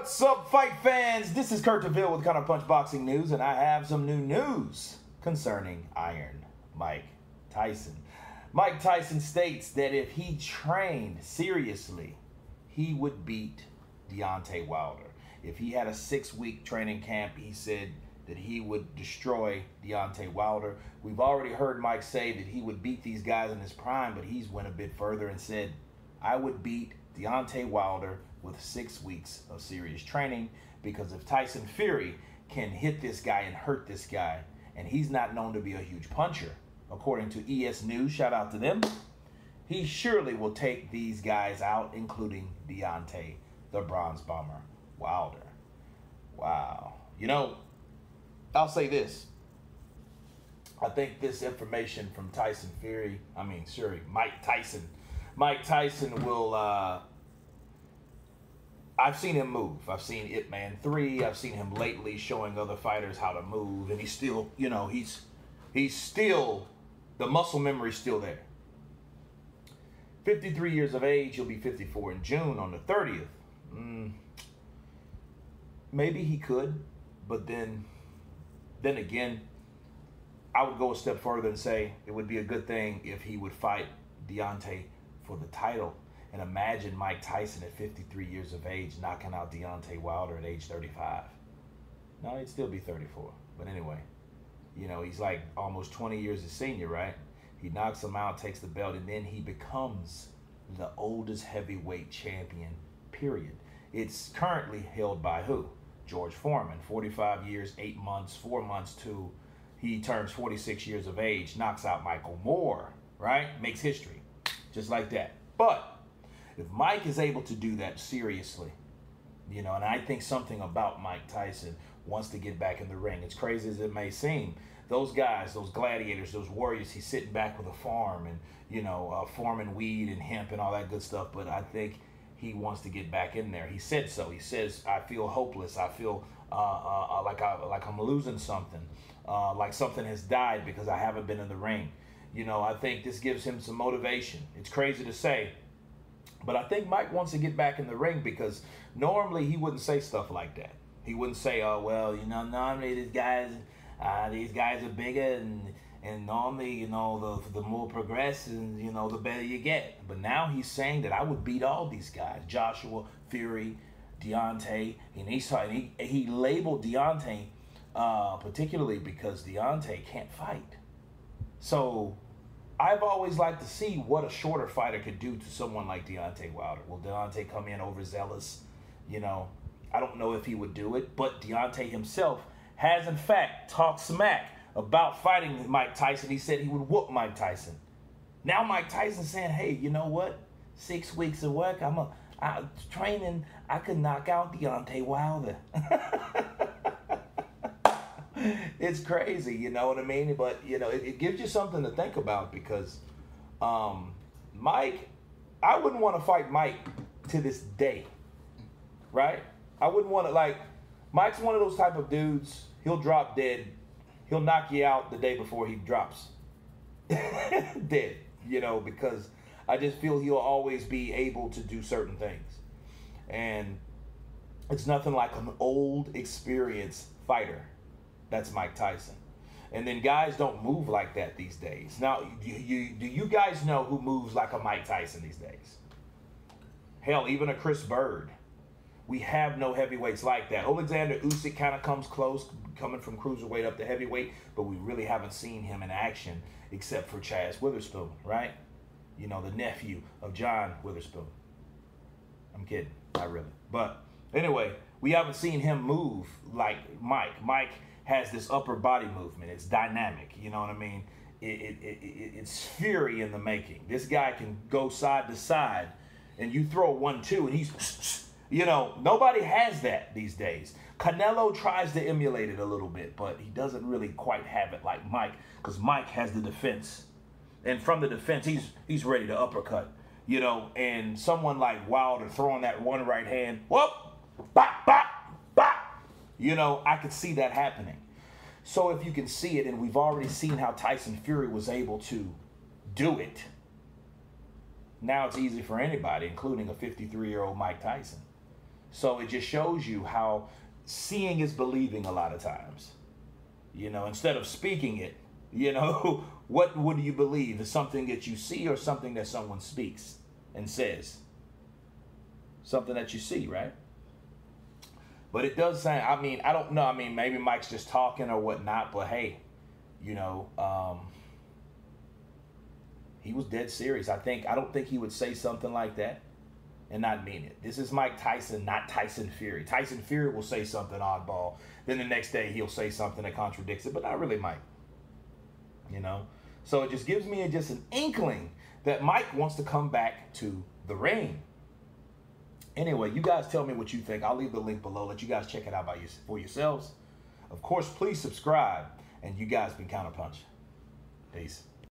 What's up, fight fans? This is Kurt DeVille with Counterpunch Boxing News, and I have some new news concerning Iron Mike Tyson. Mike Tyson states that if he trained seriously, he would beat Deontay Wilder. If he had a 6-week training camp, he said that he would destroy Deontay Wilder. We've already heard Mike say that he would beat these guys in his prime, but he's went a bit further and said, I would beat Deontay Wilder with 6 weeks of serious training, because if Tyson Fury can hit this guy and hurt this guy, and he's not known to be a huge puncher, according to ES News, shout out to them, he surely will take these guys out, including Deontay, the Bronze Bomber, Wilder. Wow. You know, I'll say this. I think this information from Mike Tyson will, I've seen him move. I've seen Ip Man 3. I've seen him lately showing other fighters how to move. And he's still, you know, he's still, the muscle memory's still there. 53 years of age. He'll be 54 in June on the 30th. Maybe he could, but then again, I would go a step further and say it would be a good thing if he would fight Deontay for the title. And imagine Mike Tyson at 53 years of age knocking out Deontay Wilder at age 35. No, he'd still be 34. But anyway, you know, he's like almost 20 years a senior, right? He knocks him out, takes the belt, and then he becomes the oldest heavyweight champion, period. It's currently held by who? George Foreman, 45 years, 8 months, 4 months to he turns 46 years of age, knocks out Michael Moore, right? Makes history, just like that. But if Mike is able to do that seriously, you know, and I think something about Mike Tyson wants to get back in the ring. It's crazy as it may seem. Those guys, those gladiators, those warriors, he's sitting back with a farm and, you know, farming weed and hemp and all that good stuff. But I think he wants to get back in there. He said so. He says, I feel hopeless. I feel like I'm losing something, like something has died because I haven't been in the ring. You know, I think this gives him some motivation. It's crazy to say, but I think Mike wants to get back in the ring, because normally he wouldn't say stuff like that. He wouldn't say, oh, well, you know, normally these guys are bigger, and normally, you know, the more progressive, you know, the better you get. But now he's saying that I would beat all these guys, Joshua, Fury, Deontay, and he labeled Deontay particularly because Deontay can't fight. So I've always liked to see what a shorter fighter could do to someone like Deontay Wilder. Will Deontay come in overzealous? You know, I don't know if he would do it, but Deontay himself has in fact talked smack about fighting Mike Tyson. He said he would whoop Mike Tyson. Now Mike Tyson saying, hey, you know what? 6 weeks of work, I'm training, I could knock out Deontay Wilder. It's crazy, you know what I mean? But, you know, it gives you something to think about, because Mike, I wouldn't want to fight Mike to this day, right? I wouldn't want to, like, Mike's one of those type of dudes, he'll drop dead. He'll knock you out the day before he drops dead, you know, because I just feel he'll always be able to do certain things. And it's nothing like an old, experienced fighter. That's Mike Tyson. And then guys don't move like that these days. Now, do you guys know who moves like a Mike Tyson these days? Hell, even a Chris Bird. We have no heavyweights like that. Alexander Usyk kind of comes close, coming from cruiserweight up to heavyweight, but we really haven't seen him in action except for Chaz Witherspoon, right? You know, the nephew of John Witherspoon. I'm kidding, not really. But anyway, we haven't seen him move like Mike. Mike has this upper body movement. It's dynamic, you know what I mean? It's fury in the making. This guy can go side to side, and you throw 1-2, and he's, you know, nobody has that these days. Canelo tries to emulate it a little bit, but he doesn't really quite have it like Mike, because Mike has the defense. And from the defense, he's ready to uppercut, you know, and someone like Wilder throwing that one right hand, whoop, bop, bop, bop. You know, I could see that happening. So if you can see it, and we've already seen how Tyson Fury was able to do it, now it's easy for anybody, including a 53-year-old Mike Tyson. So it just shows you how seeing is believing a lot of times. You know, instead of speaking it, you know, what do you believe? Is something that you see or something that someone speaks and says? Something that you see, right? But it does sound, I mean, I don't know. I mean, maybe Mike's just talking or whatnot, but hey, you know, he was dead serious. I don't think he would say something like that and not mean it. This is Mike Tyson, not Tyson Fury. Tyson Fury will say something oddball. Then the next day he'll say something that contradicts it, but not really Mike. You know? So it just gives me just an inkling that Mike wants to come back to the ring. Anyway, you guys tell me what you think. I'll leave the link below. Let you guys check it out for yourselves. Of course, please subscribe. And you guys been Counterpunch. Peace.